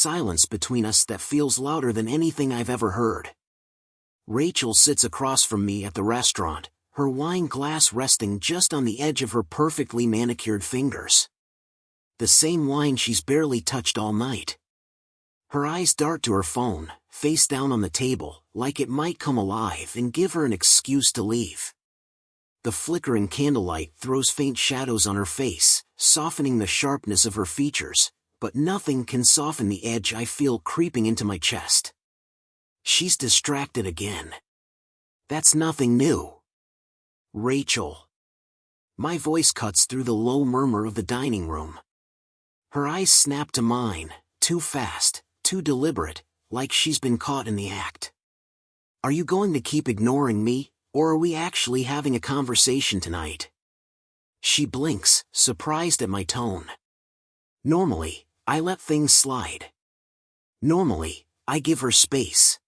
silence between us that feels louder than anything I've ever heard. Rachel sits across from me at the restaurant, her wine glass resting just on the edge of her perfectly manicured fingers. The same wine she's barely touched all night. Her eyes dart to her phone, face down on the table, like it might come alive and give her an excuse to leave. The flickering candlelight throws faint shadows on her face, softening the sharpness of her features, but nothing can soften the edge I feel creeping into my chest. She's distracted again. That's nothing new. Rachel. My voice cuts through the low murmur of the dining room. Her eyes snap to mine, too fast, too deliberate, like she's been caught in the act. Are you going to keep ignoring me, or are we actually having a conversation tonight? She blinks, surprised at my tone. Normally, I let things slide. Normally, I give her space.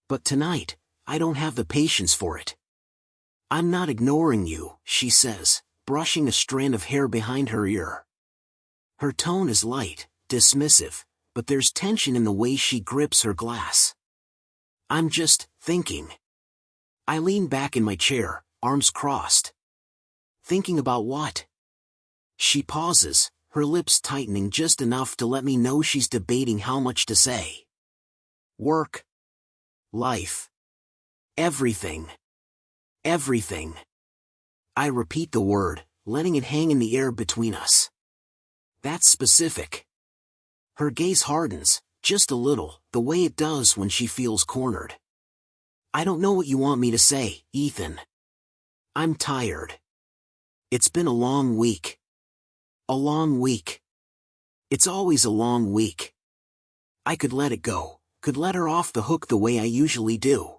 But tonight, I don't have the patience for it. I'm not ignoring you, she says, brushing a strand of hair behind her ear. Her tone is light, dismissive, but there's tension in the way she grips her glass. I'm just thinking. I lean back in my chair, arms crossed. Thinking about what? She pauses, her lips tightening just enough to let me know she's debating how much to say. Work. Life. Everything. Everything. I repeat the word, letting it hang in the air between us. That's specific. Her gaze hardens, just a little, the way it does when she feels cornered. I don't know what you want me to say, Ethan. I'm tired. It's been a long week. A long week. It's always a long week. I could let it go, could let her off the hook the way I usually do.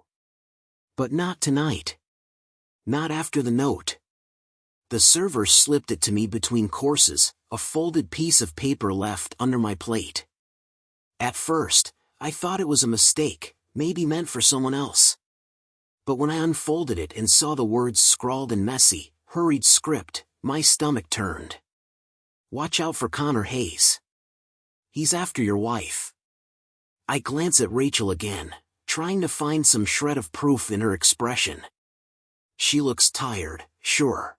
But not tonight. Not after the note. The server slipped it to me between courses, a folded piece of paper left under my plate. At first, I thought it was a mistake, maybe meant for someone else. But when I unfolded it and saw the words scrawled in messy, hurried script, my stomach turned. Watch out for Connor Hayes. He's after your wife. I glance at Rachel again, trying to find some shred of proof in her expression. She looks tired, sure.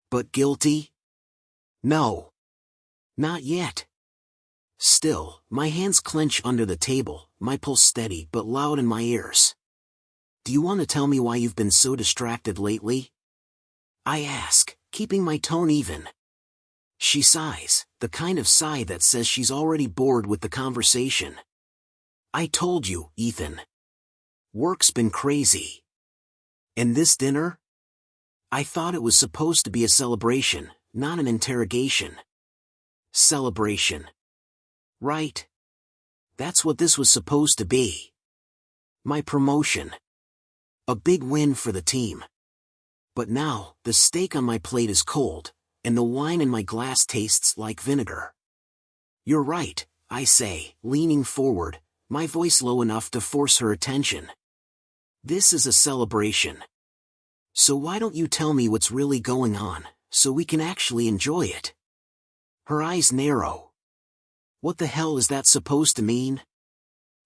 But guilty? No. Not yet. Still, my hands clench under the table, my pulse steady but loud in my ears. Do you want to tell me why you've been so distracted lately? I ask, keeping my tone even. She sighs, the kind of sigh that says she's already bored with the conversation. I told you, Ethan. Work's been crazy. And this dinner? I thought it was supposed to be a celebration, not an interrogation. Celebration. Right. That's what this was supposed to be. My promotion. A big win for the team. But now, the steak on my plate is cold, and the wine in my glass tastes like vinegar. You're right, I say, leaning forward, my voice low enough to force her attention. This is a celebration. So why don't you tell me what's really going on, so we can actually enjoy it? Her eyes narrow. What the hell is that supposed to mean?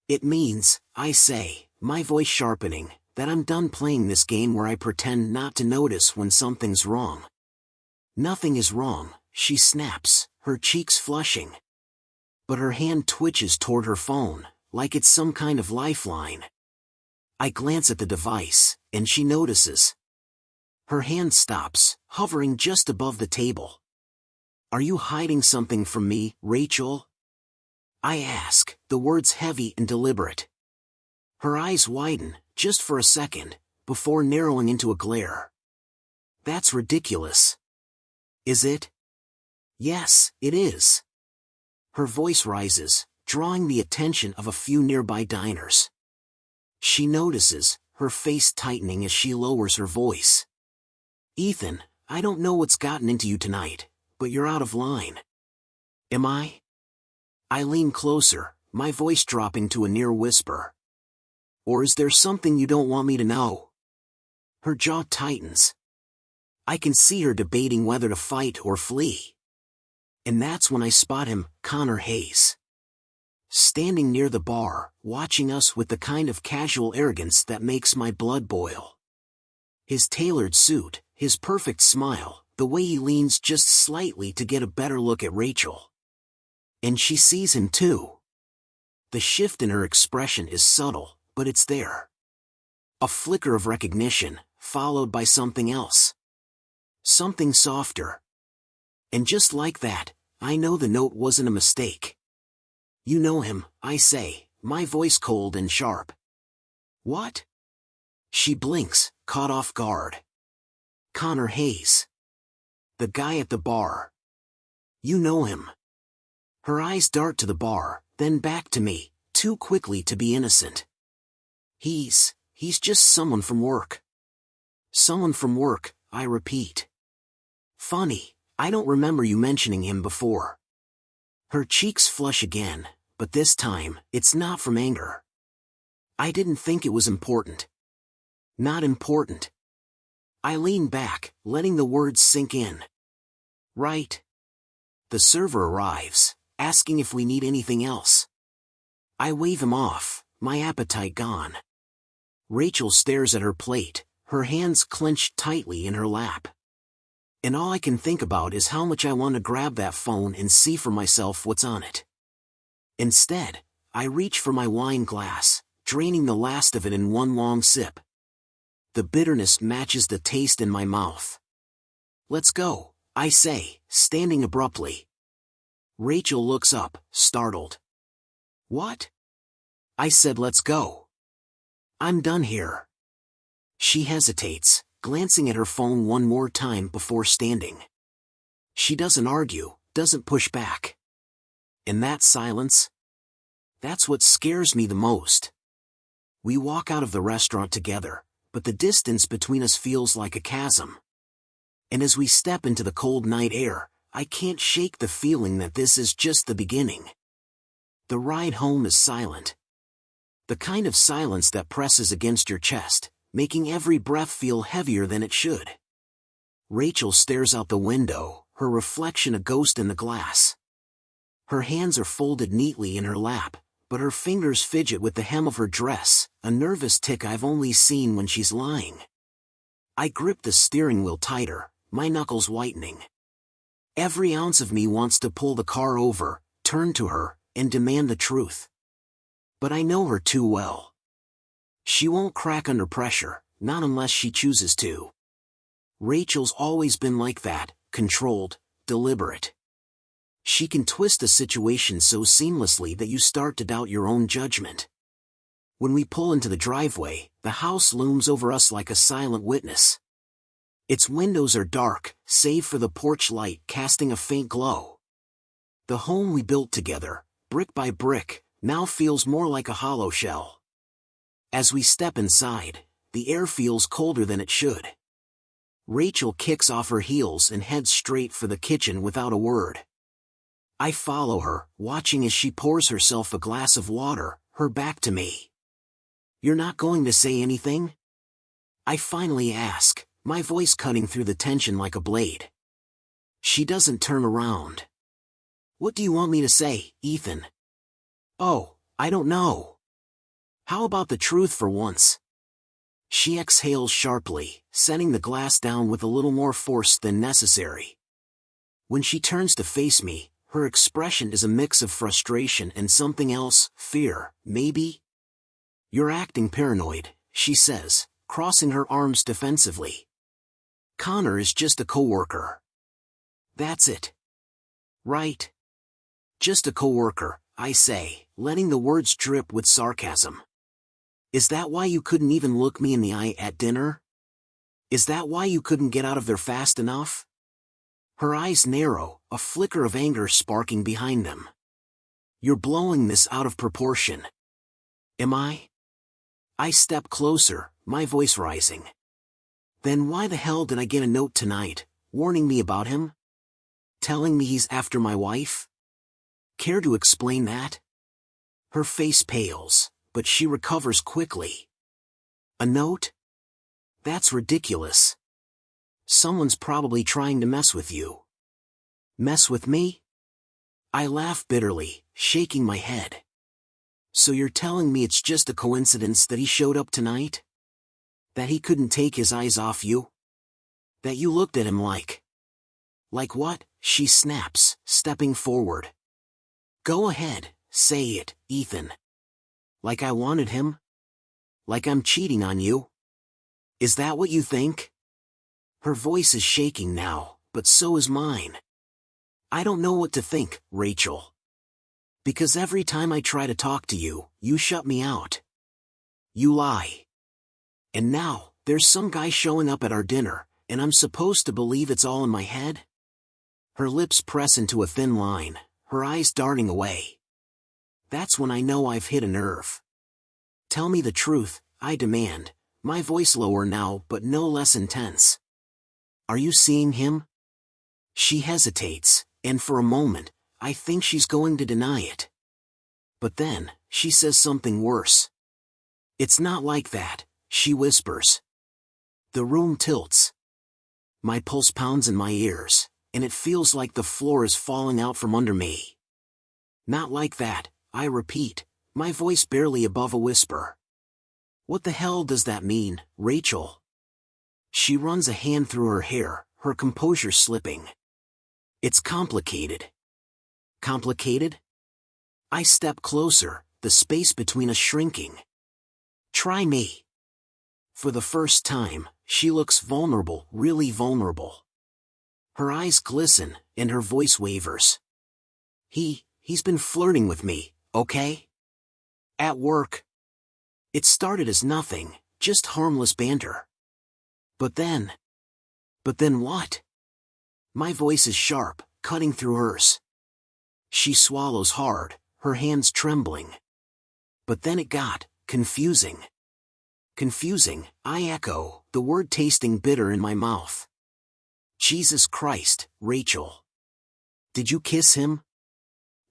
It means, I say, my voice sharpening, that I'm done playing this game where I pretend not to notice when something's wrong. Nothing is wrong, she snaps, her cheeks flushing. But her hand twitches toward her phone, like it's some kind of lifeline. I glance at the device, and she notices. Her hand stops, hovering just above the table. Are you hiding something from me, Rachel? I ask, the words heavy and deliberate. Her eyes widen, just for a second, before narrowing into a glare. That's ridiculous. Is it? Yes, it is. Her voice rises, drawing the attention of a few nearby diners. She notices, her face tightening as she lowers her voice. Ethan, I don't know what's gotten into you tonight, but you're out of line. Am I? I lean closer, my voice dropping to a near whisper. Or is there something you don't want me to know? Her jaw tightens. I can see her debating whether to fight or flee. And that's when I spot him, Connor Hayes. standing near the bar, watching us with the kind of casual arrogance that makes my blood boil. His tailored suit, his perfect smile, the way he leans just slightly to get a better look at Rachel. And she sees him too. The shift in her expression is subtle, but it's there. A flicker of recognition, followed by something else. Something softer. And just like that, I know the note wasn't a mistake. You know him, I say, my voice cold and sharp. What? She blinks, caught off guard. Connor Hayes. The guy at the bar. You know him. Her eyes dart to the bar, then back to me, too quickly to be innocent. He's just someone from work. Someone from work, I repeat. Funny, I don't remember you mentioning him before. Her cheeks flush again, but this time, it's not from anger. I didn't think it was important. Not important. I lean back, letting the words sink in. Right. The server arrives, asking if we need anything else. I wave him off, my appetite gone. Rachel stares at her plate, her hands clenched tightly in her lap. And all I can think about is how much I want to grab that phone and see for myself what's on it. Instead, I reach for my wine glass, draining the last of it in one long sip. The bitterness matches the taste in my mouth. Let's go, I say, standing abruptly. Rachel looks up, startled. What? I said let's go. I'm done here. She hesitates, glancing at her phone one more time before standing. She doesn't argue, doesn't push back. In that silence, that's what scares me the most. We walk out of the restaurant together, but the distance between us feels like a chasm. And as we step into the cold night air, I can't shake the feeling that this is just the beginning. The ride home is silent. The kind of silence that presses against your chest, making every breath feel heavier than it should. Rachel stares out the window, her reflection a ghost in the glass. Her hands are folded neatly in her lap, but her fingers fidget with the hem of her dress, a nervous tic I've only seen when she's lying. I grip the steering wheel tighter, my knuckles whitening. Every ounce of me wants to pull the car over, turn to her, and demand the truth. But I know her too well. She won't crack under pressure, not unless she chooses to. Rachel's always been like that, controlled, deliberate. She can twist a situation so seamlessly that you start to doubt your own judgment. When we pull into the driveway, the house looms over us like a silent witness. Its windows are dark, save for the porch light casting a faint glow. The home we built together, brick by brick, now feels more like a hollow shell. As we step inside, the air feels colder than it should. Rachel kicks off her heels and heads straight for the kitchen without a word. I follow her, watching as she pours herself a glass of water, her back to me. You're not going to say anything? I finally ask, my voice cutting through the tension like a blade. She doesn't turn around. What do you want me to say, Ethan? Oh, I don't know. How about the truth for once? She exhales sharply, setting the glass down with a little more force than necessary. When she turns to face me, her expression is a mix of frustration and something else, fear, maybe? You're acting paranoid, she says, crossing her arms defensively. Connor is just a coworker. That's it. Right. Just a coworker, I say, letting the words drip with sarcasm. Is that why you couldn't even look me in the eye at dinner? Is that why you couldn't get out of there fast enough? Her eyes narrow, a flicker of anger sparking behind them. You're blowing this out of proportion. Am I? I step closer, my voice rising. Then why the hell did I get a note tonight, warning me about him? Telling me he's after my wife? Care to explain that? Her face pales, but she recovers quickly. A note? That's ridiculous. Someone's probably trying to mess with you. Mess with me? I laugh bitterly, shaking my head. So you're telling me it's just a coincidence that he showed up tonight? That he couldn't take his eyes off you? That you looked at him like... Like what? She snaps, stepping forward. Go ahead, say it, Ethan. Like I wanted him? Like I'm cheating on you? Is that what you think? Her voice is shaking now, but so is mine. I don't know what to think, Rachel. Because every time I try to talk to you, you shut me out. You lie. And now, there's some guy showing up at our dinner, and I'm supposed to believe it's all in my head? Her lips press into a thin line, her eyes darting away. That's when I know I've hit a nerve. Tell me the truth, I demand, my voice lower now but no less intense. Are you seeing him? She hesitates, and for a moment, I think she's going to deny it. But then, she says something worse. It's not like that, she whispers. The room tilts. My pulse pounds in my ears, and it feels like the floor is falling out from under me. Not like that, I repeat, my voice barely above a whisper. What the hell does that mean, Rachel? She runs a hand through her hair, her composure slipping. It's complicated. Complicated? I step closer, the space between us shrinking. Try me. For the first time, she looks vulnerable, really vulnerable. Her eyes glisten, and her voice wavers. He's been flirting with me, okay? At work. It started as nothing, just harmless banter. But then what? My voice is sharp, cutting through hers. She swallows hard, her hands trembling. But then it got confusing. Confusing, I echo, the word tasting bitter in my mouth. Jesus Christ, Rachel. Did you kiss him?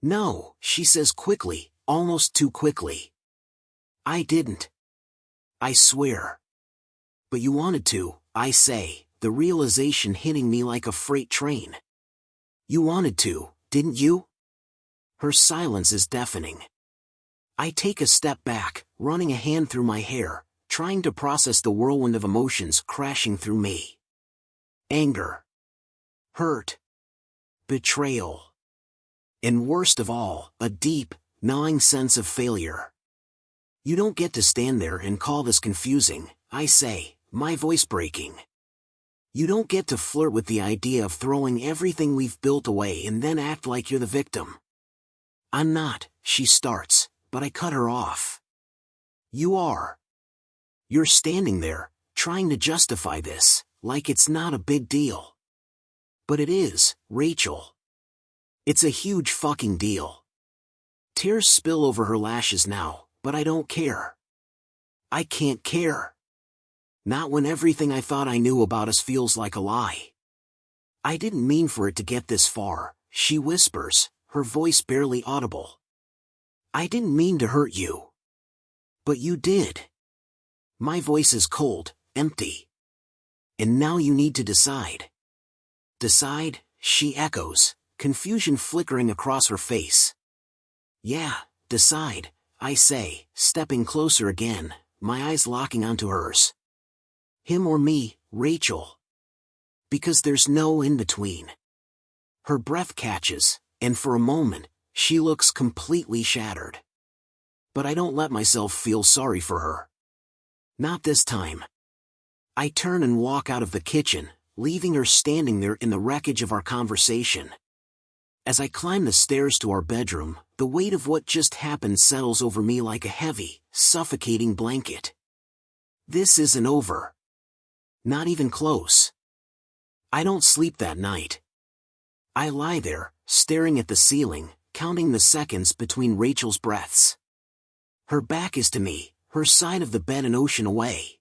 No, she says quickly, almost too quickly. I didn't. I swear. But you wanted to, I say, the realization hitting me like a freight train. You wanted to, didn't you? Her silence is deafening. I take a step back, running a hand through my hair, trying to process the whirlwind of emotions crashing through me. Anger. Hurt. Betrayal. And worst of all, a deep, gnawing sense of failure. You don't get to stand there and call this confusing, I say, my voice breaking. You don't get to flirt with the idea of throwing everything we've built away and then act like you're the victim. I'm not, she starts, but I cut her off. You are. You're standing there, trying to justify this, like it's not a big deal. But it is, Rachel. It's a huge fucking deal. Tears spill over her lashes now, but I don't care. I can't care. Not when everything I thought I knew about us feels like a lie. I didn't mean for it to get this far, she whispers, her voice barely audible. I didn't mean to hurt you. But you did. My voice is cold, empty. And now you need to decide. Decide, she echoes, confusion flickering across her face. Yeah, decide, I say, stepping closer again, my eyes locking onto hers. Him or me, Rachel. Because there's no in-between. Her breath catches, and for a moment, she looks completely shattered. But I don't let myself feel sorry for her. Not this time. I turn and walk out of the kitchen, leaving her standing there in the wreckage of our conversation. As I climb the stairs to our bedroom, the weight of what just happened settles over me like a heavy, suffocating blanket. This isn't over. Not even close. I don't sleep that night. I lie there, staring at the ceiling, counting the seconds between Rachel's breaths. Her back is to me, her side of the bed an ocean away.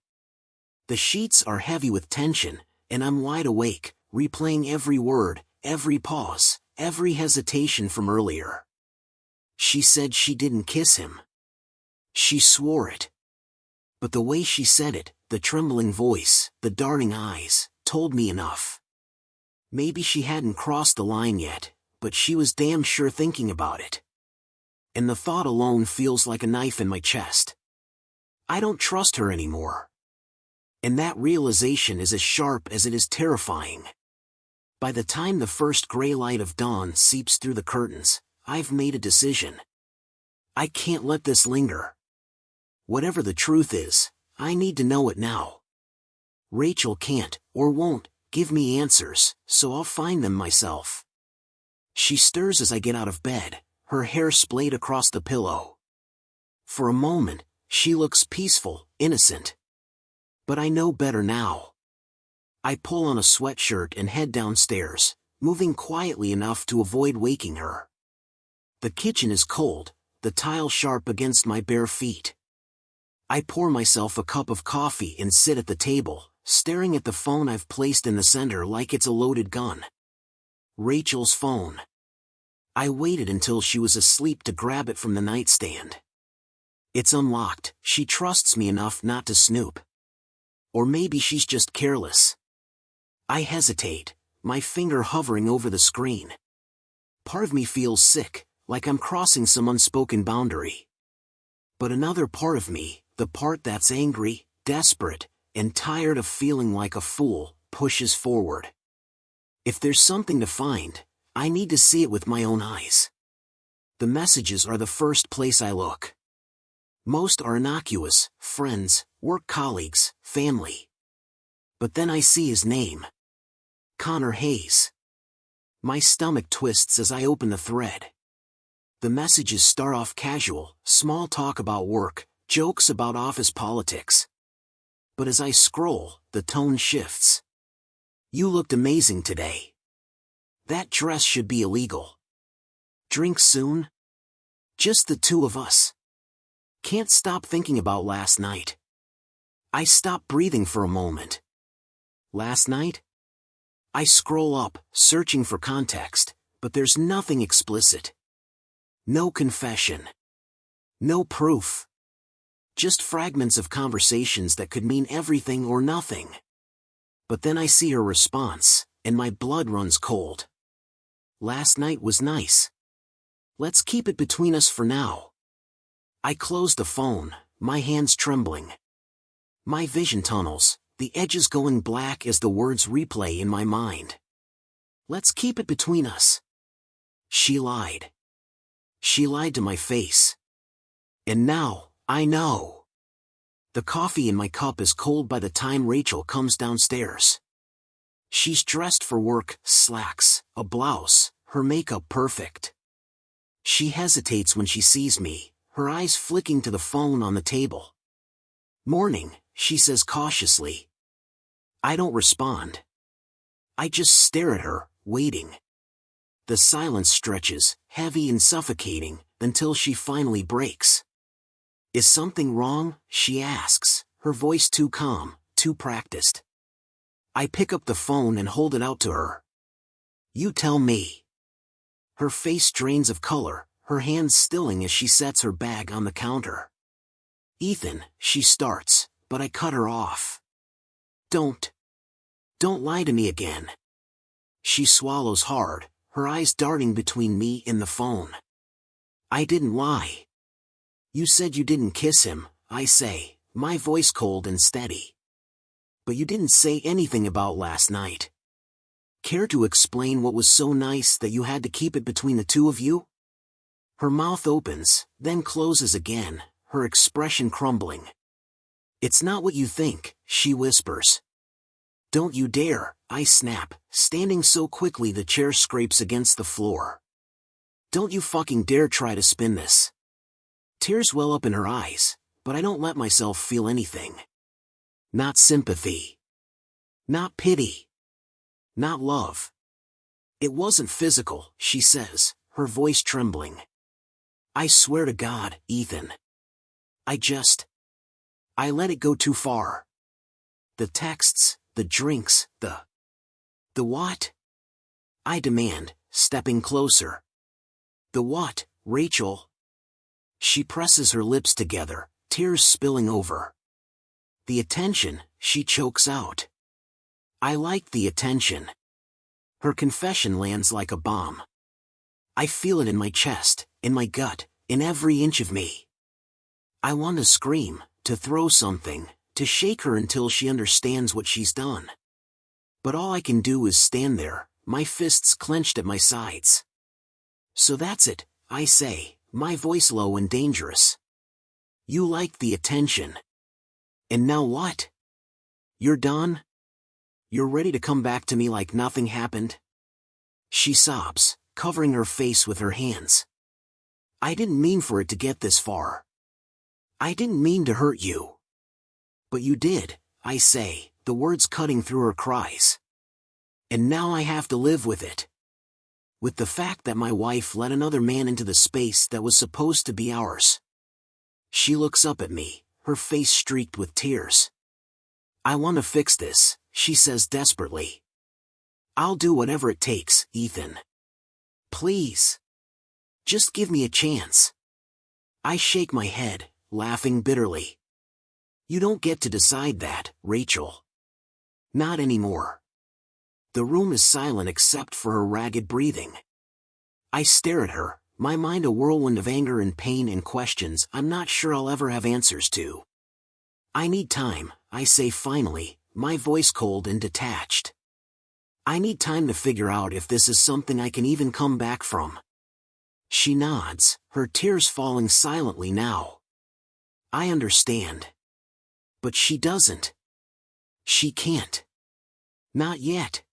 The sheets are heavy with tension, and I'm wide awake, replaying every word, every pause, every hesitation from earlier. She said she didn't kiss him. She swore it. But the way she said it, the trembling voice, the darting eyes, told me enough. Maybe she hadn't crossed the line yet, but she was damn sure thinking about it. and the thought alone feels like a knife in my chest. I don't trust her anymore. And that realization is as sharp as it is terrifying. By the time the first gray light of dawn seeps through the curtains, I've made a decision. I can't let this linger. Whatever the truth is, I need to know it now. Rachel can't, or won't, give me answers, so I'll find them myself. She stirs as I get out of bed, her hair splayed across the pillow. For a moment, she looks peaceful, innocent. But I know better now. I pull on a sweatshirt and head downstairs, moving quietly enough to avoid waking her. The kitchen is cold, the tile sharp against my bare feet. I pour myself a cup of coffee and sit at the table, staring at the phone I've placed in the center like it's a loaded gun. Rachel's phone. I waited until she was asleep to grab it from the nightstand. It's unlocked. She trusts me enough not to snoop. Or maybe she's just careless. I hesitate, my finger hovering over the screen. Part of me feels sick, like I'm crossing some unspoken boundary. But another part of me, the part that's angry, desperate, and tired of feeling like a fool, pushes forward. If there's something to find, I need to see it with my own eyes. The messages are the first place I look. Most are innocuous, friends, work colleagues, family. But then I see his name. Connor Hayes. My stomach twists as I open the thread. The messages start off casual, small talk about work, jokes about office politics. But as I scroll, the tone shifts. You looked amazing today. That dress should be illegal. Drink soon? Just the two of us. Can't stop thinking about last night. I stop breathing for a moment. Last night? I scroll up, searching for context, but there's nothing explicit. No confession. No proof. Just fragments of conversations that could mean everything or nothing. But then I see her response, and my blood runs cold. Last night was nice. Let's keep it between us for now. I close the phone, my hands trembling. My vision tunnels, the edges going black as the words replay in my mind. Let's keep it between us. She lied. She lied to my face. And now, I know. The coffee in my cup is cold by the time Rachel comes downstairs. She's dressed for work, slacks, a blouse, her makeup perfect. She hesitates when she sees me, her eyes flicking to the phone on the table. Morning, she says cautiously. I don't respond. I just stare at her, waiting. The silence stretches, heavy and suffocating, until she finally breaks. Is something wrong? She asks, her voice too calm, too practiced. I pick up the phone and hold it out to her. You tell me. Her face drains of color, her hands stilling as she sets her bag on the counter. Ethan, she starts, but I cut her off. Don't lie to me again. She swallows hard, her eyes darting between me and the phone. I didn't lie. You said you didn't kiss him, I say, my voice cold and steady. But you didn't say anything about last night. Care to explain what was so nice that you had to keep it between the two of you? Her mouth opens, then closes again, her expression crumbling. It's not what you think, she whispers. Don't you dare, I snap, standing so quickly the chair scrapes against the floor. Don't you fucking dare try to spin this. Tears well up in her eyes, but I don't let myself feel anything. Not sympathy. Not pity. Not love. It wasn't physical, she says, her voice trembling. I swear to God, Ethan. I let it go too far. The texts, the drinks, the what? I demand, stepping closer. The what, Rachel? She presses her lips together, tears spilling over. The attention, she chokes out. I like the attention. Her confession lands like a bomb. I feel it in my chest, in my gut, in every inch of me. I want to scream, to throw something, to shake her until she understands what she's done. But all I can do is stand there, my fists clenched at my sides. So that's it, I say, my voice low and dangerous. You liked the attention. And now what? You're done? You're ready to come back to me like nothing happened? She sobs, covering her face with her hands. I didn't mean for it to get this far. I didn't mean to hurt you. But you did, I say, the words cutting through her cries. And now I have to live with it. With the fact that my wife let another man into the space that was supposed to be ours. She looks up at me, her face streaked with tears. I want to fix this, she says desperately. I'll do whatever it takes, Ethan. Please. Just give me a chance. I shake my head, laughing bitterly. You don't get to decide that, Rachel. Not anymore. The room is silent except for her ragged breathing. I stare at her, my mind a whirlwind of anger and pain and questions I'm not sure I'll ever have answers to. I need time, I say finally, my voice cold and detached. I need time to figure out if this is something I can even come back from. She nods, her tears falling silently now. I understand. But she doesn't. She can't. Not yet.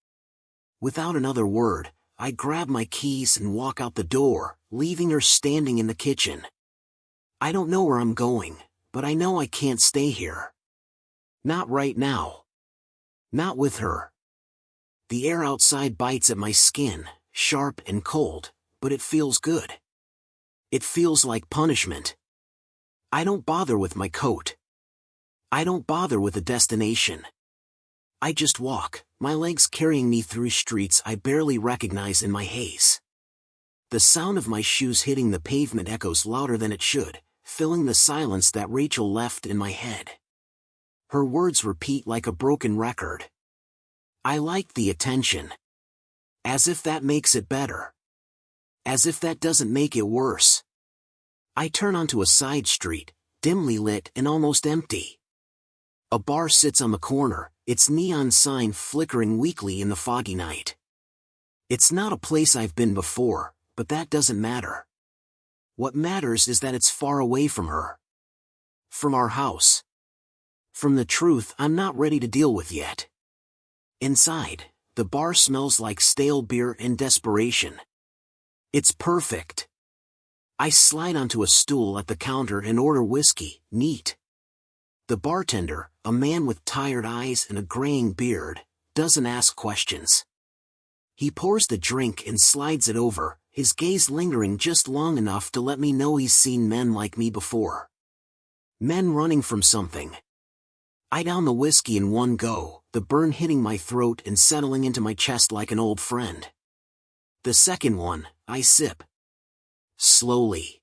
Without another word, I grab my keys and walk out the door, leaving her standing in the kitchen. I don't know where I'm going, but I know I can't stay here. Not right now. Not with her. The air outside bites at my skin, sharp and cold, but it feels good. It feels like punishment. I don't bother with my coat. I don't bother with a destination. I just walk, my legs carrying me through streets I barely recognize in my haze. The sound of my shoes hitting the pavement echoes louder than it should, filling the silence that Rachel left in my head. Her words repeat like a broken record. I like the attention. As if that makes it better. As if that doesn't make it worse. I turn onto a side street, dimly lit and almost empty. A bar sits on the corner, its neon sign flickering weakly in the foggy night. It's not a place I've been before, but that doesn't matter. What matters is that it's far away from her. From our house. From the truth I'm not ready to deal with yet. Inside, the bar smells like stale beer and desperation. It's perfect. I slide onto a stool at the counter and order whiskey, neat. The bartender, a man with tired eyes and a graying beard, doesn't ask questions. He pours the drink and slides it over, his gaze lingering just long enough to let me know he's seen men like me before. Men running from something. I down the whiskey in one go, the burn hitting my throat and settling into my chest like an old friend. The second one, I sip. Slowly.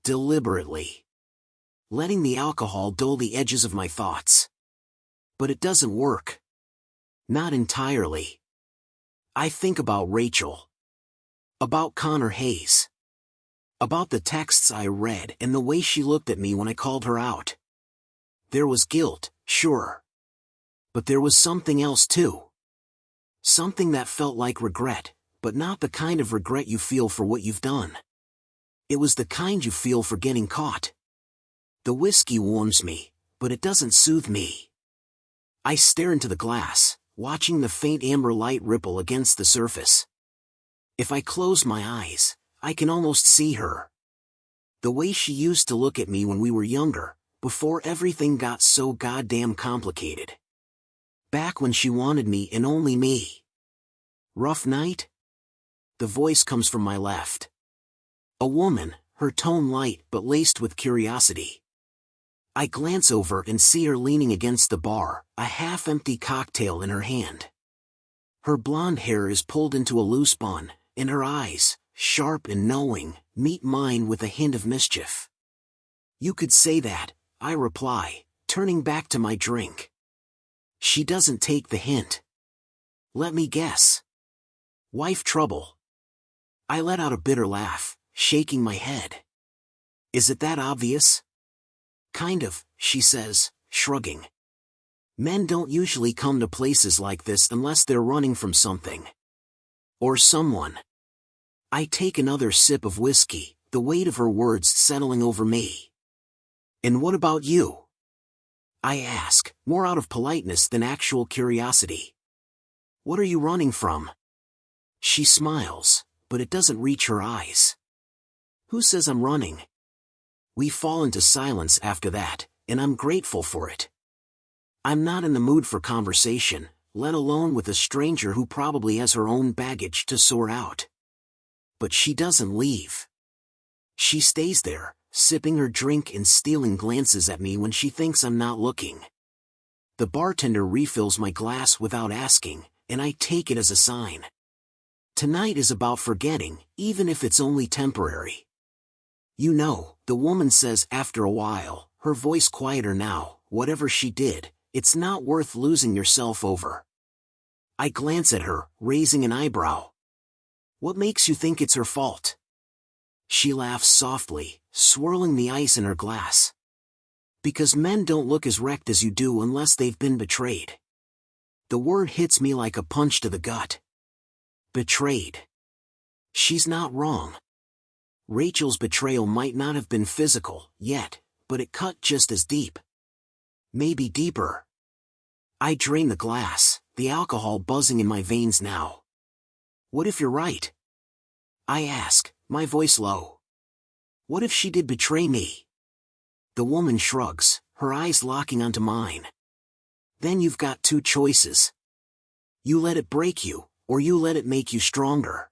Deliberately. Letting the alcohol dull the edges of my thoughts. But it doesn't work. Not entirely. I think about Rachel. About Connor Hayes. About the texts I read and the way she looked at me when I called her out. There was guilt, sure. But there was something else too. Something that felt like regret, but not the kind of regret you feel for what you've done. It was the kind you feel for getting caught. The whiskey warms me, but it doesn't soothe me. I stare into the glass, watching the faint amber light ripple against the surface. If I close my eyes, I can almost see her. The way she used to look at me when we were younger, before everything got so goddamn complicated. Back when she wanted me and only me. Rough night? The voice comes from my left. A woman, her tone light but laced with curiosity. I glance over and see her leaning against the bar, a half-empty cocktail in her hand. Her blonde hair is pulled into a loose bun, and her eyes, sharp and knowing, meet mine with a hint of mischief. You could say that, I reply, turning back to my drink. She doesn't take the hint. Let me guess. Wife trouble. I let out a bitter laugh, shaking my head. Is it that obvious? Kind of, she says, shrugging. Men don't usually come to places like this unless they're running from something. Or someone. I take another sip of whiskey, the weight of her words settling over me. And what about you? I ask, more out of politeness than actual curiosity. What are you running from? She smiles, but it doesn't reach her eyes. Who says I'm running? We fall into silence after that, and I'm grateful for it. I'm not in the mood for conversation, let alone with a stranger who probably has her own baggage to sort out. But she doesn't leave. She stays there, sipping her drink and stealing glances at me when she thinks I'm not looking. The bartender refills my glass without asking, and I take it as a sign. Tonight is about forgetting, even if it's only temporary. You know, the woman says after a while, her voice quieter now, whatever she did, it's not worth losing yourself over. I glance at her, raising an eyebrow. What makes you think it's her fault? She laughs softly, swirling the ice in her glass. Because men don't look as wrecked as you do unless they've been betrayed. The word hits me like a punch to the gut. Betrayed. She's not wrong. Rachel's betrayal might not have been physical, yet, but it cut just as deep. Maybe deeper. I drain the glass, the alcohol buzzing in my veins now. What if you're right? I ask, my voice low. What if she did betray me? The woman shrugs, her eyes locking onto mine. Then you've got two choices. You let it break you, or you let it make you stronger.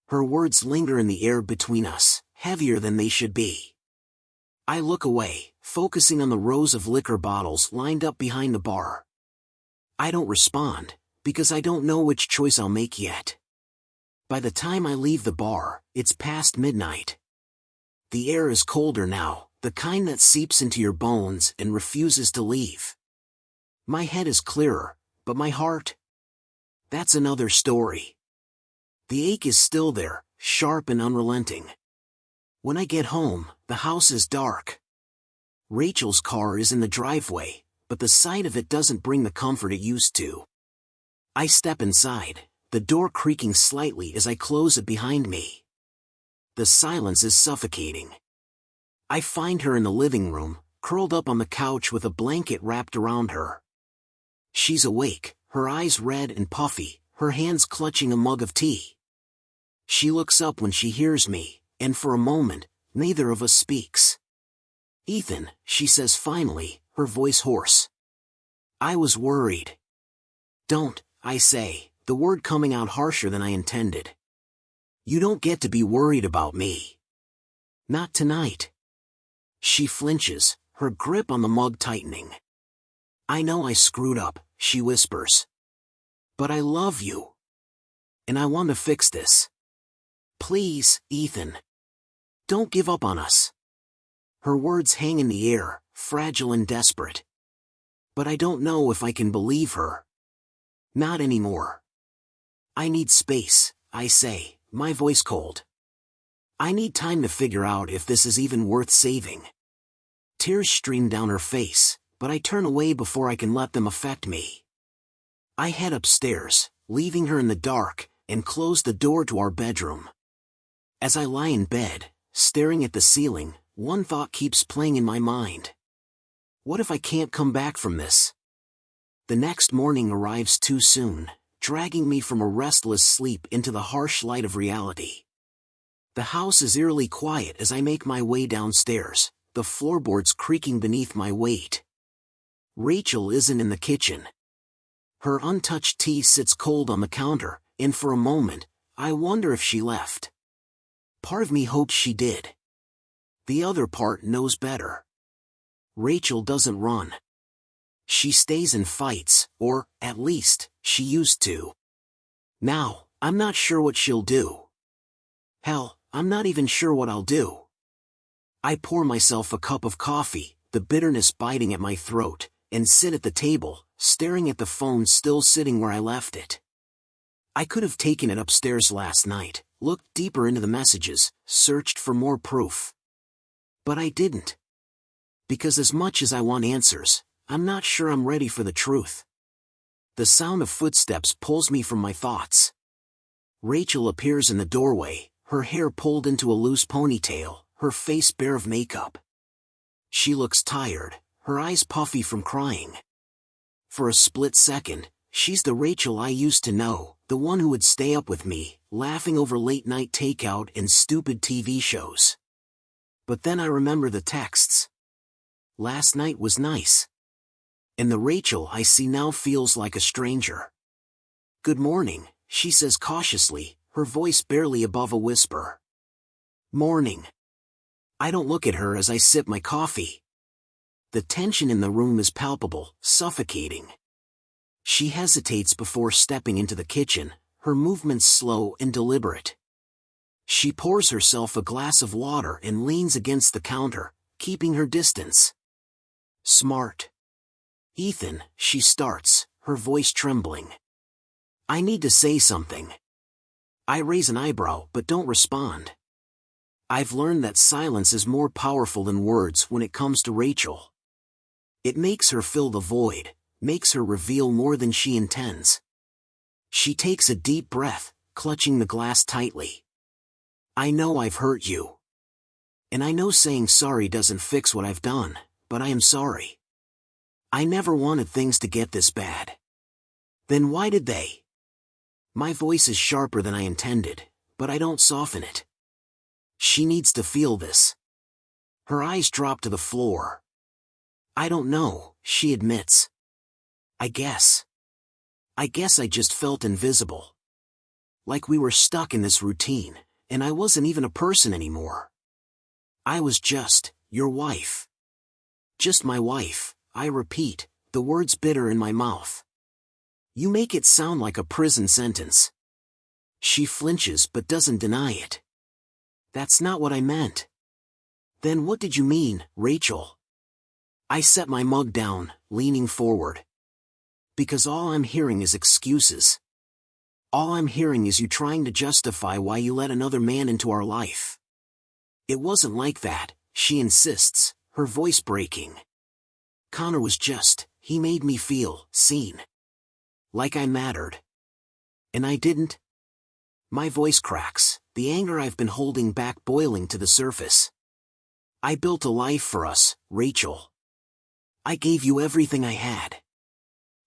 Her words linger in the air between us, heavier than they should be. I look away, focusing on the rows of liquor bottles lined up behind the bar. I don't respond, because I don't know which choice I'll make yet. By the time I leave the bar, it's past midnight. The air is colder now, the kind that seeps into your bones and refuses to leave. My head is clearer, but my heart? That's another story. The ache is still there, sharp and unrelenting. When I get home, the house is dark. Rachel's car is in the driveway, but the sight of it doesn't bring the comfort it used to. I step inside, the door creaking slightly as I close it behind me. The silence is suffocating. I find her in the living room, curled up on the couch with a blanket wrapped around her. She's awake, her eyes red and puffy, her hands clutching a mug of tea. She looks up when she hears me, and for a moment, neither of us speaks. Ethan, she says finally, her voice hoarse. I was worried. Don't, I say, the word coming out harsher than I intended. You don't get to be worried about me. Not tonight. She flinches, her grip on the mug tightening. I know I screwed up, she whispers. But I love you. And I want to fix this. Please, Ethan. Don't give up on us. Her words hang in the air, fragile and desperate. But I don't know if I can believe her. Not anymore. I need space, I say, my voice cold. I need time to figure out if this is even worth saving. Tears stream down her face, but I turn away before I can let them affect me. I head upstairs, leaving her in the dark, and close the door to our bedroom. As I lie in bed, staring at the ceiling, one thought keeps playing in my mind. What if I can't come back from this? The next morning arrives too soon, dragging me from a restless sleep into the harsh light of reality. The house is eerily quiet as I make my way downstairs, the floorboards creaking beneath my weight. Rachel isn't in the kitchen. Her untouched tea sits cold on the counter, and for a moment, I wonder if she left. Part of me hopes she did. The other part knows better. Rachel doesn't run. She stays and fights, or, at least, she used to. Now, I'm not sure what she'll do. Hell, I'm not even sure what I'll do. I pour myself a cup of coffee, the bitterness biting at my throat, and sit at the table, staring at the phone still sitting where I left it. I could have taken it upstairs last night, looked deeper into the messages, searched for more proof. But I didn't. Because as much as I want answers, I'm not sure I'm ready for the truth. The sound of footsteps pulls me from my thoughts. Rachel appears in the doorway, her hair pulled into a loose ponytail, her face bare of makeup. She looks tired, her eyes puffy from crying. For a split second, she's the Rachel I used to know, the one who would stay up with me, laughing over late-night takeout and stupid TV shows. But then I remember the texts. Last night was nice. And the Rachel I see now feels like a stranger. Good morning, she says cautiously, her voice barely above a whisper. Morning. I don't look at her as I sip my coffee. The tension in the room is palpable, suffocating. She hesitates before stepping into the kitchen, her movements slow and deliberate. She pours herself a glass of water and leans against the counter, keeping her distance. Smart. Ethan, she starts, her voice trembling. I need to say something. I raise an eyebrow but don't respond. I've learned that silence is more powerful than words when it comes to Rachel. It makes her fill the void, makes her reveal more than she intends. She takes a deep breath, clutching the glass tightly. I know I've hurt you. And I know saying sorry doesn't fix what I've done, but I am sorry. I never wanted things to get this bad. Then why did they? My voice is sharper than I intended, but I don't soften it. She needs to feel this. Her eyes drop to the floor. I don't know, she admits. I guess I just felt invisible. Like we were stuck in this routine, and I wasn't even a person anymore. I was just your wife. Just my wife, I repeat, the words bitter in my mouth. You make it sound like a prison sentence. She flinches but doesn't deny it. That's not what I meant. Then what did you mean, Rachel? I set my mug down, leaning forward. Because all I'm hearing is excuses. All I'm hearing is you trying to justify why you let another man into our life. It wasn't like that, she insists, her voice breaking. Connor was just, he made me feel seen. Like I mattered. And I didn't. My voice cracks, the anger I've been holding back boiling to the surface. I built a life for us, Rachel. I gave you everything I had.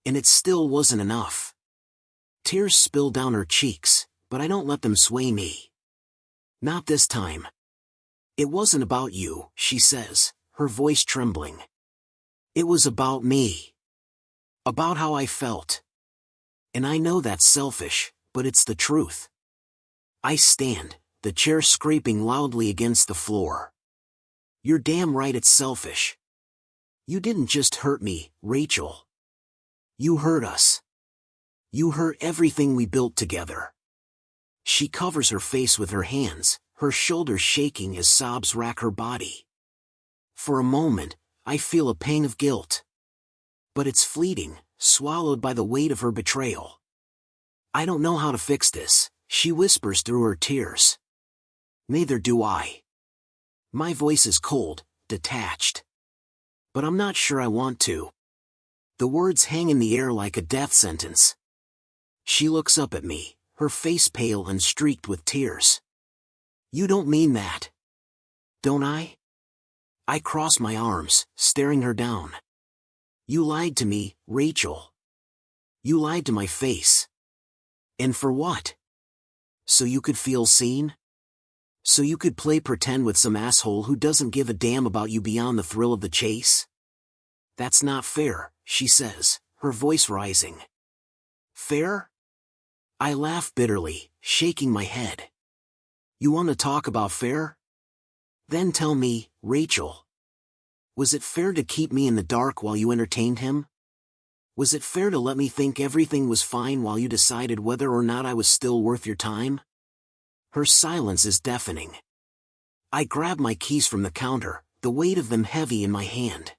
And it still wasn't enough. Tears spill down her cheeks, but I don't let them sway me. Not this time. It wasn't about you, she says, her voice trembling. It was about me. About how I felt. And I know that's selfish, but it's the truth. I stand, the chair scraping loudly against the floor. You're damn right it's selfish. You didn't just hurt me, Rachel. You hurt us. You hurt everything we built together. She covers her face with her hands, her shoulders shaking as sobs rack her body. For a moment, I feel a pang of guilt. But it's fleeting, swallowed by the weight of her betrayal. I don't know how to fix this, she whispers through her tears. Neither do I. My voice is cold, detached. But I'm not sure I want to. The words hang in the air like a death sentence. She looks up at me, her face pale and streaked with tears. You don't mean that. Don't I? I cross my arms, staring her down. You lied to me, Rachel. You lied to my face. And for what? So you could feel seen? So you could play pretend with some asshole who doesn't give a damn about you beyond the thrill of the chase? That's not fair, she says, her voice rising. Fair? I laugh bitterly, shaking my head. You want to talk about fair? Then tell me, Rachel. Was it fair to keep me in the dark while you entertained him? Was it fair to let me think everything was fine while you decided whether or not I was still worth your time? Her silence is deafening. I grab my keys from the counter, the weight of them heavy in my hand.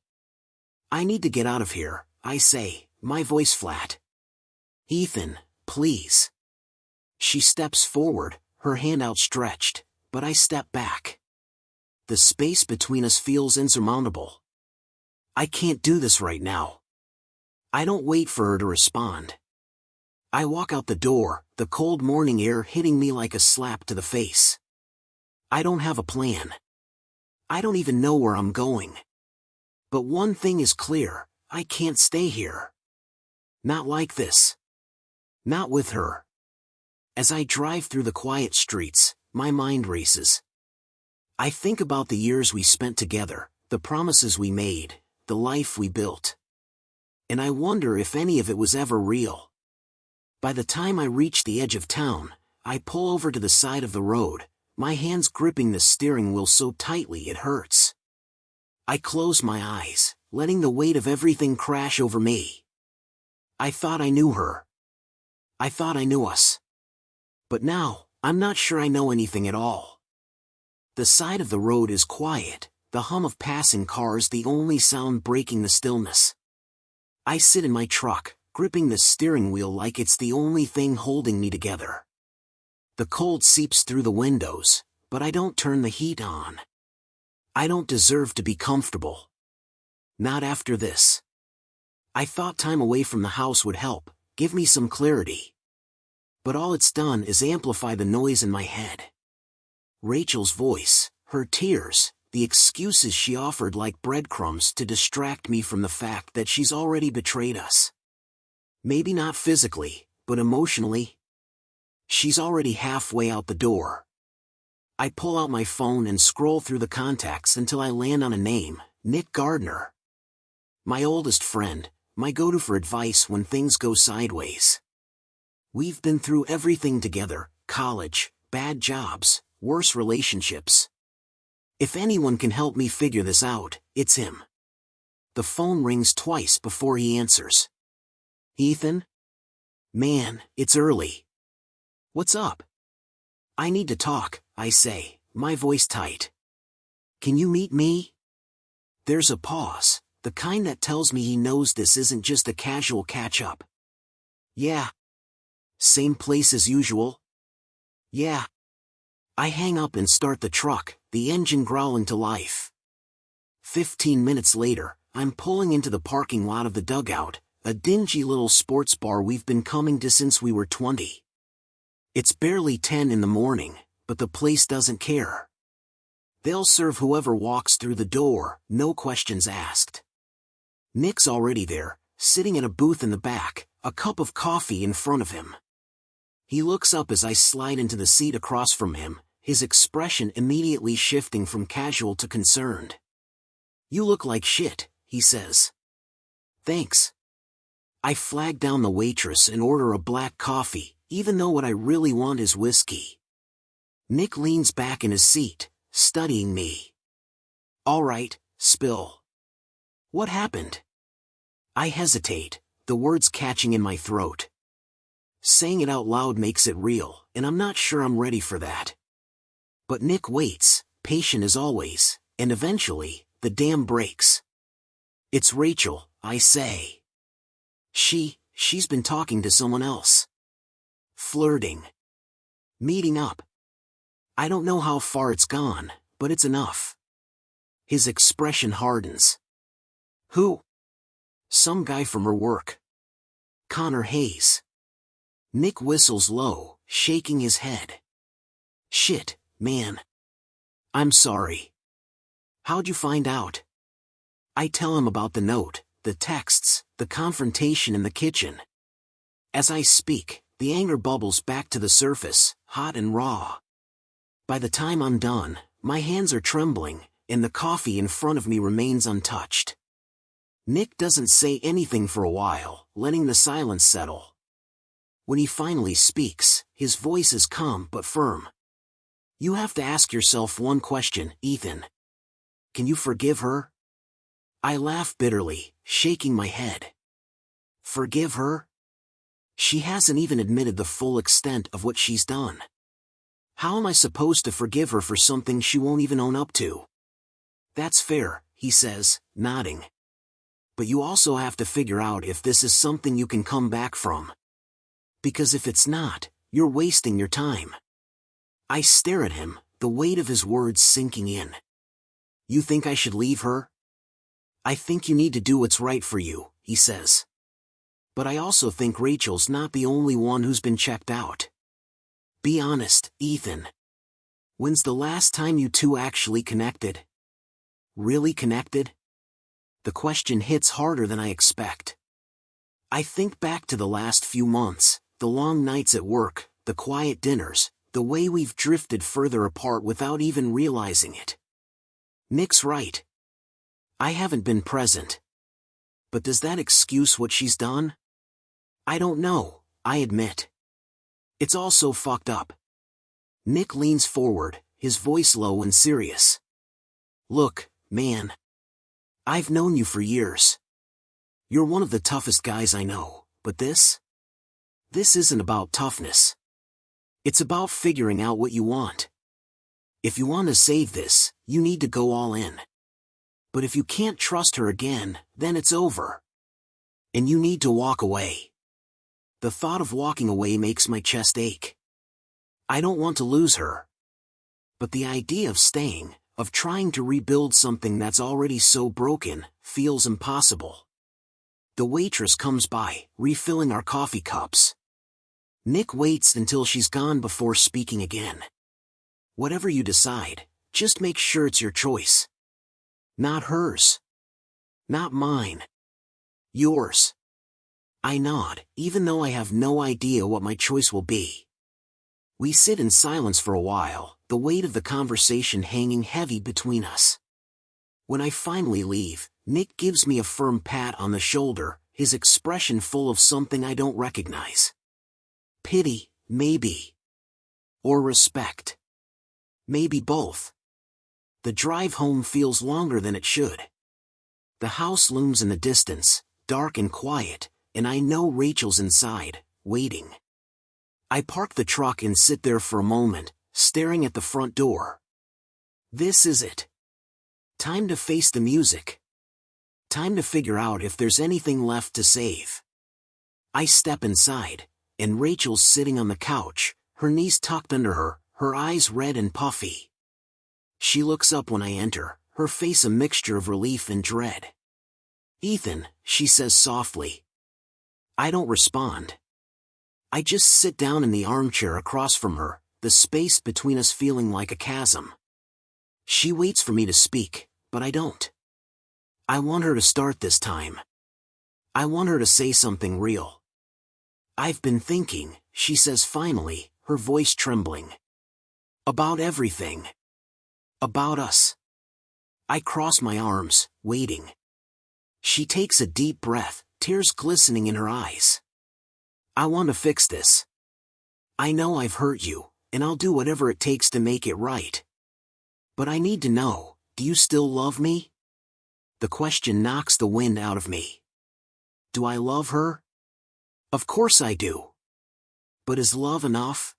I need to get out of here, I say, my voice flat. Ethan, please. She steps forward, her hand outstretched, but I step back. the space between us feels insurmountable. I can't do this right now. I don't wait for her to respond. I walk out the door, the cold morning air hitting me like a slap to the face. I don't have a plan. I don't even know where I'm going. But one thing is clear, I can't stay here. Not like this. Not with her. As I drive through the quiet streets, my mind races. I think about the years we spent together, the promises we made, the life we built. And I wonder if any of it was ever real. By the time I reach the edge of town, I pull over to the side of the road, my hands gripping the steering wheel so tightly it hurts. I close my eyes, letting the weight of everything crash over me. I thought I knew her. I thought I knew us. But now, I'm not sure I know anything at all. The side of the road is quiet, the hum of passing cars the only sound breaking the stillness. I sit in my truck, gripping the steering wheel like it's the only thing holding me together. The cold seeps through the windows, but I don't turn the heat on. I don't deserve to be comfortable. Not after this. I thought time away from the house would help, give me some clarity. But all it's done is amplify the noise in my head. Rachel's voice, her tears, the excuses she offered like breadcrumbs to distract me from the fact that she's already betrayed us. Maybe not physically, but emotionally. She's already halfway out the door. I pull out my phone and scroll through the contacts until I land on a name, Nick Gardner. My oldest friend, my go-to for advice when things go sideways. We've been through everything together, college, bad jobs, worse relationships. If anyone can help me figure this out, it's him. The phone rings twice before he answers. Ethan? Man, it's early. What's up? I need to talk, I say, my voice tight. Can you meet me? There's a pause, the kind that tells me he knows this isn't just a casual catch-up. Yeah. Same place as usual? Yeah. I hang up and start the truck, the engine growling to life. 15 minutes later, I'm pulling into the parking lot of the Dugout, a dingy little sports bar we've been coming to since we were 20. It's barely 10 in the morning, but the place doesn't care. They'll serve whoever walks through the door, no questions asked. Nick's already there, sitting at a booth in the back, a cup of coffee in front of him. He looks up as I slide into the seat across from him, his expression immediately shifting from casual to concerned. You look like shit, he says. Thanks. I flag down the waitress and order a black coffee, even though what I really want is whiskey. Nick leans back in his seat, studying me. All right, spill. What happened? I hesitate, the words catching in my throat. Saying it out loud makes it real, and I'm not sure I'm ready for that. But Nick waits, patient as always, and eventually, the dam breaks. It's Rachel, I say. She's been talking to someone else. Flirting. Meeting up. I don't know how far it's gone, but it's enough. His expression hardens. Who? Some guy from her work. Connor Hayes. Nick whistles low, shaking his head. Shit, man. I'm sorry. How'd you find out? I tell him about the note, the texts, the confrontation in the kitchen. As I speak, the anger bubbles back to the surface, hot and raw. By the time I'm done, my hands are trembling, and the coffee in front of me remains untouched. Nick doesn't say anything for a while, letting the silence settle. When he finally speaks, his voice is calm but firm. You have to ask yourself one question, Ethan. Can you forgive her? I laugh bitterly, shaking my head. Forgive her? She hasn't even admitted the full extent of what she's done. How am I supposed to forgive her for something she won't even own up to? That's fair, he says, nodding. But you also have to figure out if this is something you can come back from. Because if it's not, you're wasting your time. I stare at him, the weight of his words sinking in. You think I should leave her? I think you need to do what's right for you, he says. But I also think Rachel's not the only one who's been checked out. Be honest, Ethan. When's the last time you two actually connected? Really connected? The question hits harder than I expect. I think back to the last few months, the long nights at work, the quiet dinners, the way we've drifted further apart without even realizing it. Nick's right. I haven't been present. But does that excuse what she's done? I don't know, I admit. It's all so fucked up. Nick leans forward, his voice low and serious. Look, man. I've known you for years. You're one of the toughest guys I know, but this isn't about toughness. It's about figuring out what you want. If you want to save this, you need to go all in. But if you can't trust her again, then it's over. And you need to walk away. The thought of walking away makes my chest ache. I don't want to lose her. But the idea of staying, of trying to rebuild something that's already so broken, feels impossible. The waitress comes by, refilling our coffee cups. Nick waits until she's gone before speaking again. Whatever you decide, just make sure it's your choice. Not hers. Not mine. Yours. I nod, even though I have no idea what my choice will be. We sit in silence for a while, the weight of the conversation hanging heavy between us. When I finally leave, Nick gives me a firm pat on the shoulder, his expression full of something I don't recognize. Pity, maybe. Or respect. Maybe both. The drive home feels longer than it should. The house looms in the distance, dark and quiet, and I know Rachel's inside, waiting. I park the truck and sit there for a moment, staring at the front door. This is it. Time to face the music. Time to figure out if there's anything left to save. I step inside, and Rachel's sitting on the couch, her knees tucked under her, her eyes red and puffy. She looks up when I enter, her face a mixture of relief and dread. Ethan, she says softly. I don't respond. I just sit down in the armchair across from her, the space between us feeling like a chasm. She waits for me to speak, but I don't. I want her to start this time. I want her to say something real. I've been thinking, she says finally, her voice trembling. About everything. About us. I cross my arms, waiting. She takes a deep breath, tears glistening in her eyes. I want to fix this. I know I've hurt you, and I'll do whatever it takes to make it right. But I need to know, do you still love me? The question knocks the wind out of me. Do I love her? Of course I do. But is love enough?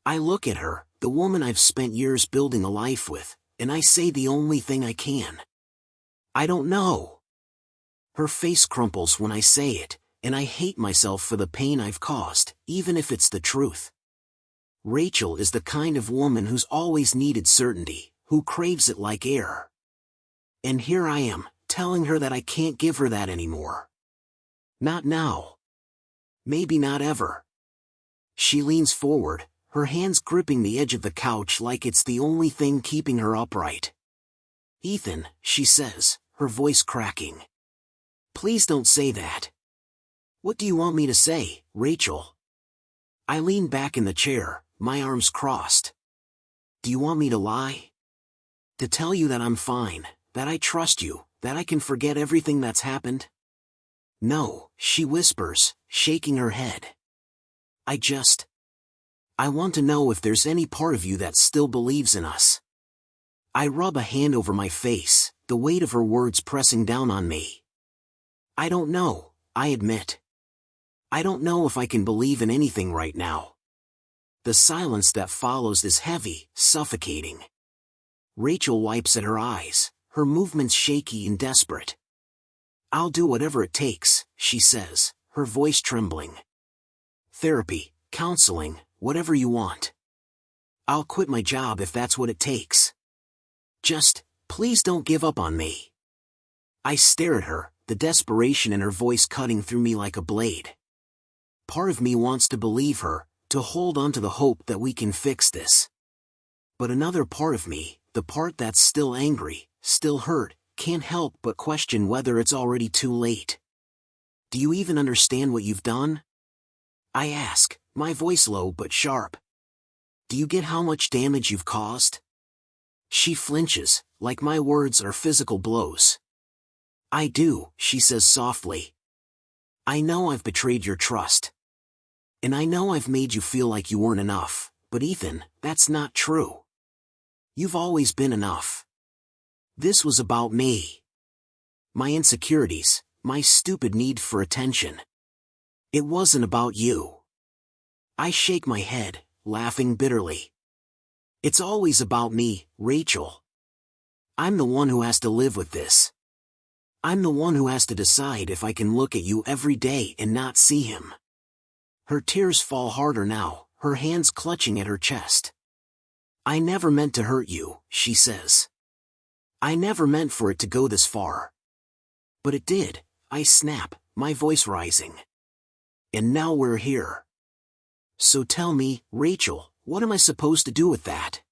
I look at her, the woman I've spent years building a life with, and I say the only thing I can. I don't know. Her face crumples when I say it, and I hate myself for the pain I've caused, even if it's the truth. Rachel is the kind of woman who's always needed certainty, who craves it like air. And here I am, telling her that I can't give her that anymore. Not now. Maybe not ever. She leans forward, her hands gripping the edge of the couch like it's the only thing keeping her upright. Ethan, she says, her voice cracking. Please don't say that. What do you want me to say, Rachel? I lean back in the chair, my arms crossed. Do you want me to lie? To tell you that I'm fine, that I trust you, that I can forget everything that's happened? No, she whispers, shaking her head. I want to know if there's any part of you that still believes in us. I rub a hand over my face, the weight of her words pressing down on me. I don't know, I admit. I don't know if I can believe in anything right now. The silence that follows is heavy, suffocating. Rachel wipes at her eyes, her movements shaky and desperate. I'll do whatever it takes, she says, her voice trembling. Therapy, counseling, whatever you want. I'll quit my job if that's what it takes. Just Please don't give up on me. I stare at her, the desperation in her voice cutting through me like a blade. Part of me wants to believe her, to hold on to the hope that we can fix this. But another part of me, the part that's still angry, still hurt, can't help but question whether it's already too late. Do you even understand what you've done? I ask, my voice low but sharp. Do you get how much damage you've caused? She flinches, like my words are physical blows. I do, she says softly. I know I've betrayed your trust. And I know I've made you feel like you weren't enough, but Ethan, that's not true. You've always been enough. This was about me. My insecurities, my stupid need for attention. It wasn't about you. I shake my head, laughing bitterly. It's always about me, Rachel. I'm the one who has to live with this. I'm the one who has to decide if I can look at you every day and not see him. Her tears fall harder now, her hands clutching at her chest. I never meant to hurt you, she says. I never meant for it to go this far. But it did, I snap, my voice rising. And now we're here. So tell me, Rachel, what am I supposed to do with that?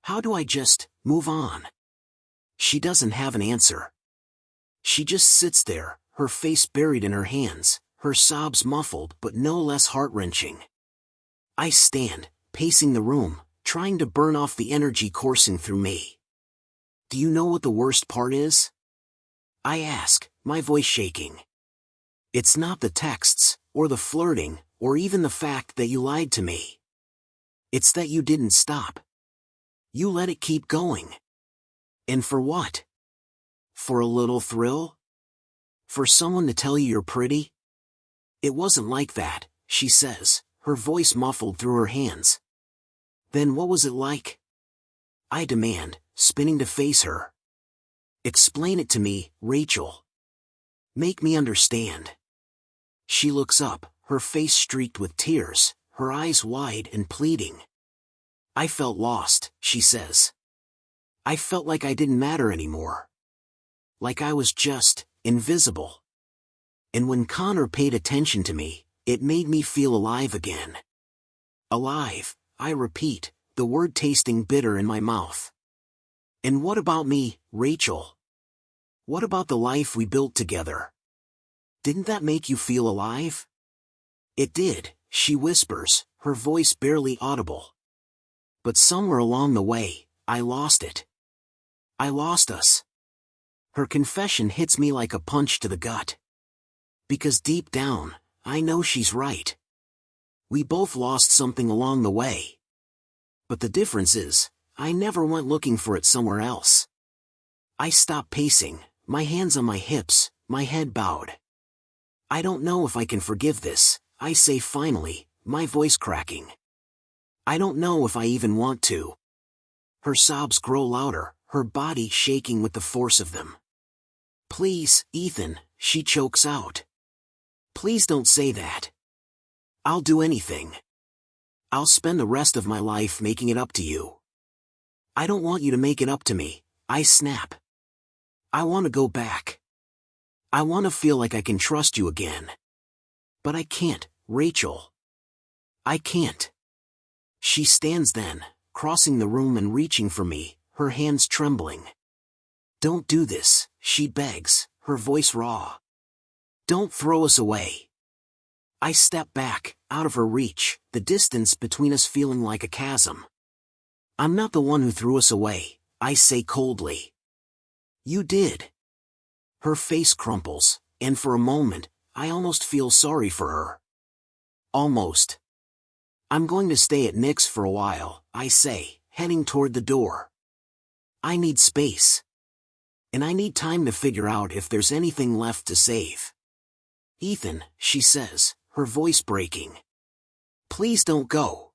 How do I just move on? She doesn't have an answer. She just sits there, her face buried in her hands, her sobs muffled but no less heart-wrenching. I stand, pacing the room, trying to burn off the energy coursing through me. Do you know what the worst part is? I ask, my voice shaking. It's not the texts, or the flirting, or even the fact that you lied to me. It's that you didn't stop. You let it keep going. And for what? For a little thrill? For someone to tell you you're pretty? It wasn't like that, she says, her voice muffled through her hands. Then what was it like? I demand, spinning to face her. Explain it to me, Rachel. Make me understand. She looks up, her face streaked with tears, her eyes wide and pleading. I felt lost, she says. I felt like I didn't matter anymore. Like I was just invisible. And when Connor paid attention to me, it made me feel alive again. Alive, I repeat, the word tasting bitter in my mouth. And what about me, Rachel? What about the life we built together? Didn't that make you feel alive? It did, she whispers, her voice barely audible. But somewhere along the way, I lost it. I lost us. Her confession hits me like a punch to the gut. Because deep down, I know she's right. We both lost something along the way. But the difference is, I never went looking for it somewhere else. I stop pacing, my hands on my hips, my head bowed. I don't know if I can forgive this, I say finally, my voice cracking. I don't know if I even want to. Her sobs grow louder, her body shaking with the force of them. Please, Ethan, she chokes out. Please don't say that. I'll do anything. I'll spend the rest of my life making it up to you. I don't want you to make it up to me, I snap. I want to go back. I want to feel like I can trust you again. But I can't, Rachel. I can't. She stands then, crossing the room and reaching for me, her hands trembling. Don't do this, she begs, her voice raw. Don't throw us away. I step back, out of her reach, the distance between us feeling like a chasm. I'm not the one who threw us away, I say coldly. You did. Her face crumples, and for a moment, I almost feel sorry for her. Almost. I'm going to stay at Nick's for a while, I say, heading toward the door. I need space. And I need time to figure out if there's anything left to save. Ethan, she says, her voice breaking. Please don't go.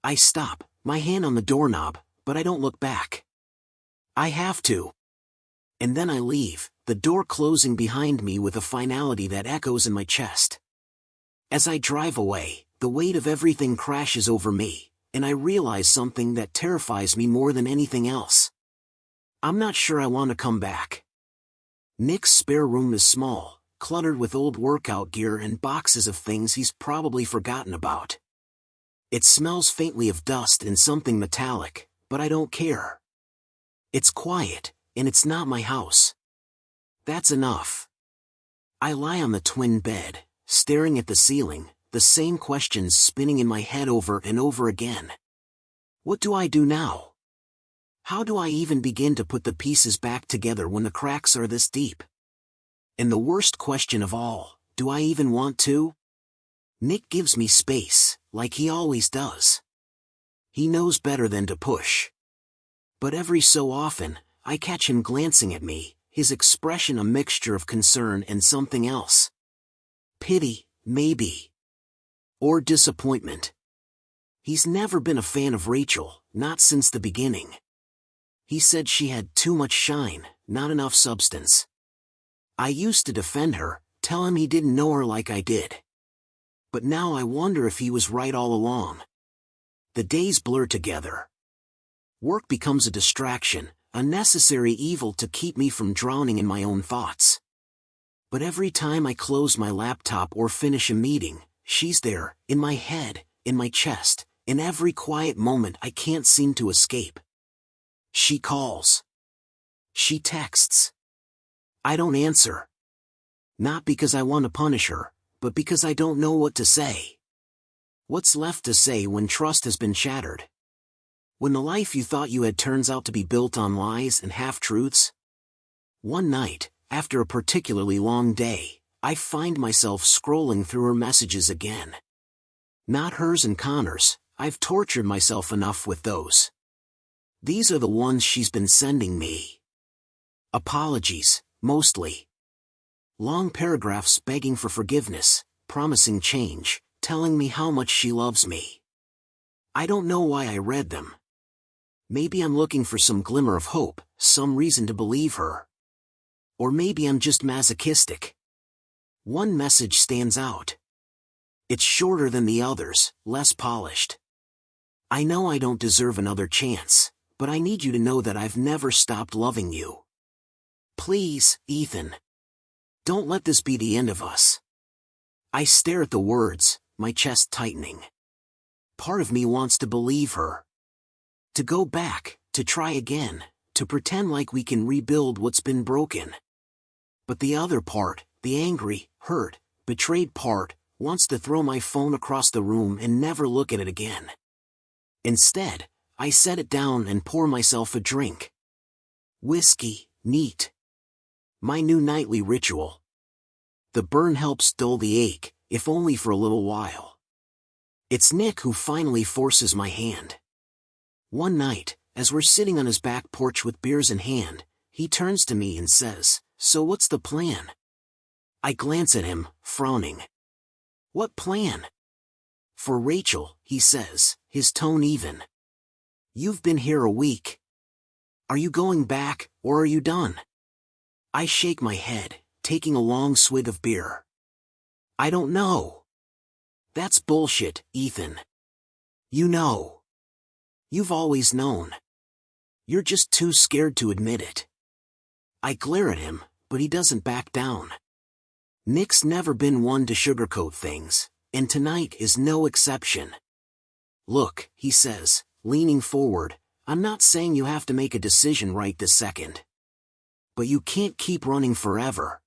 I stop, my hand on the doorknob, but I don't look back. I have to. And then I leave, the door closing behind me with a finality that echoes in my chest. As I drive away, the weight of everything crashes over me, and I realize something that terrifies me more than anything else. I'm not sure I want to come back. Nick's spare room is small, cluttered with old workout gear and boxes of things he's probably forgotten about. It smells faintly of dust and something metallic, but I don't care. It's quiet, and it's not my house. That's enough. I lie on the twin bed, staring at the ceiling, the same questions spinning in my head over and over again. What do I do now? How do I even begin to put the pieces back together when the cracks are this deep? And the worst question of all, do I even want to? Nick gives me space, like he always does. He knows better than to push. But every so often, I catch him glancing at me, his expression a mixture of concern and something else. Pity, maybe. Or disappointment. He's never been a fan of Rachel, not since the beginning. He said she had too much shine, not enough substance. I used to defend her, tell him he didn't know her like I did. But now I wonder if he was right all along. The days blur together. Work becomes a distraction, a necessary evil to keep me from drowning in my own thoughts. But every time I close my laptop or finish a meeting, she's there, in my head, in my chest, in every quiet moment I can't seem to escape. She calls. She texts. I don't answer. Not because I want to punish her, but because I don't know what to say. What's left to say when trust has been shattered? When the life you thought you had turns out to be built on lies and half-truths? One night, after a particularly long day, I find myself scrolling through her messages again. Not hers and Connor's, I've tortured myself enough with those. These are the ones she's been sending me. Apologies, mostly. Long paragraphs begging for forgiveness, promising change, telling me how much she loves me. I don't know why I read them. Maybe I'm looking for some glimmer of hope, some reason to believe her. Or maybe I'm just masochistic. One message stands out. It's shorter than the others, less polished. I know I don't deserve another chance, but I need you to know that I've never stopped loving you. Please, Ethan. Don't let this be the end of us. I stare at the words, my chest tightening. Part of me wants to believe her. To go back, to try again, to pretend like we can rebuild what's been broken. But the other part, the angry, hurt, betrayed part, wants to throw my phone across the room and never look at it again. Instead, I set it down and pour myself a drink. Whiskey, neat. My new nightly ritual. The burn helps dull the ache, if only for a little while. It's Nick who finally forces my hand. One night, as we're sitting on his back porch with beers in hand, he turns to me and says, "So what's the plan?" I glance at him, frowning. What plan? For Rachel, he says, his tone even. You've been here a week. Are you going back, or are you done? I shake my head, taking a long swig of beer. I don't know. That's bullshit, Ethan. You know. You've always known. You're just too scared to admit it. I glare at him, but he doesn't back down. Nick's never been one to sugarcoat things, and tonight is no exception. Look, he says, leaning forward, I'm not saying you have to make a decision right this second. But you can't keep running forever.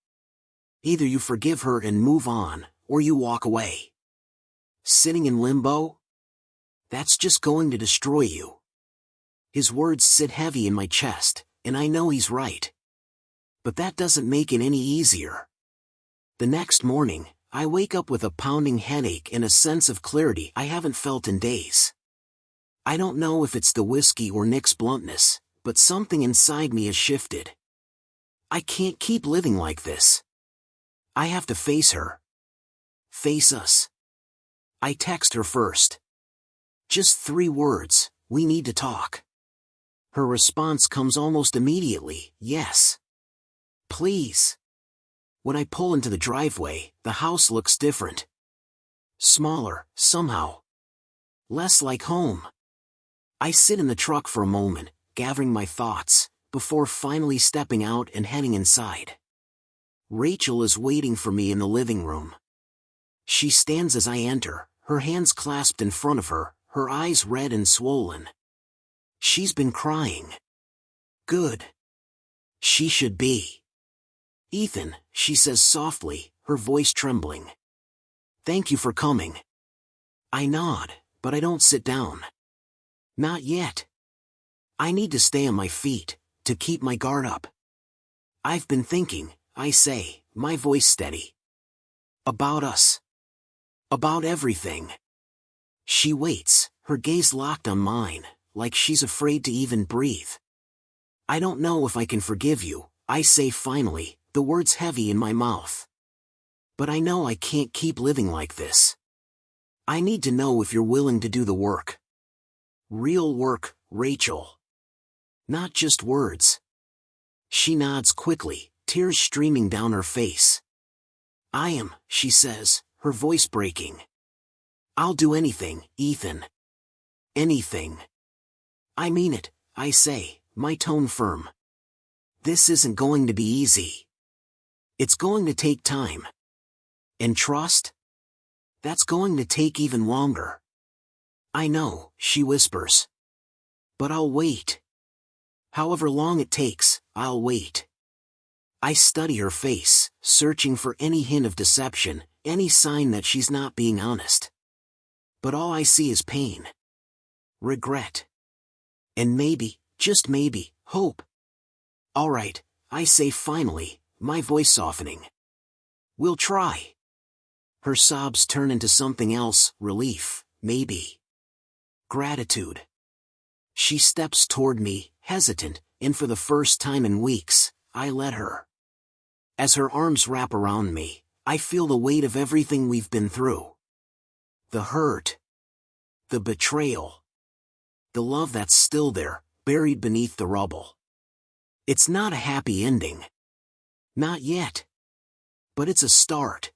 Either you forgive her and move on, or you walk away. Sitting in limbo? That's just going to destroy you. His words sit heavy in my chest, and I know he's right. But that doesn't make it any easier. The next morning, I wake up with a pounding headache and a sense of clarity I haven't felt in days. I don't know if it's the whiskey or Nick's bluntness, but something inside me has shifted. I can't keep living like this. I have to face her. Face us. I text her first. Just 3 words, we need to talk. Her response comes almost immediately, yes. Please. When I pull into the driveway, the house looks different. Smaller, somehow. Less like home. I sit in the truck for a moment, gathering my thoughts, before finally stepping out and heading inside. Rachel is waiting for me in the living room. She stands as I enter, her hands clasped in front of her, her eyes red and swollen. She's been crying. Good. She should be. Ethan, she says softly, her voice trembling. Thank you for coming. I nod, but I don't sit down. Not yet. I need to stay on my feet, to keep my guard up. I've been thinking, I say, my voice steady. About us. About everything. She waits, her gaze locked on mine, like she's afraid to even breathe. I don't know if I can forgive you, I say finally, the words heavy in my mouth. But I know I can't keep living like this. I need to know if you're willing to do the work. Real work, Rachel. Not just words. She nods quickly, tears streaming down her face. I am, she says, her voice breaking. I'll do anything, Ethan. Anything. I mean it, I say, my tone firm. This isn't going to be easy. It's going to take time. And trust? That's going to take even longer. I know, she whispers. But I'll wait. However long it takes, I'll wait. I study her face, searching for any hint of deception, any sign that she's not being honest. But all I see is pain. Regret. And maybe, just maybe, hope. All right, I say finally, my voice softening. We'll try. Her sobs turn into something else, relief, maybe. Gratitude. She steps toward me, hesitant, and for the first time in weeks, I let her. As her arms wrap around me, I feel the weight of everything we've been through. The hurt. The betrayal. The love that's still there, buried beneath the rubble. It's not a happy ending. Not yet. But it's a start.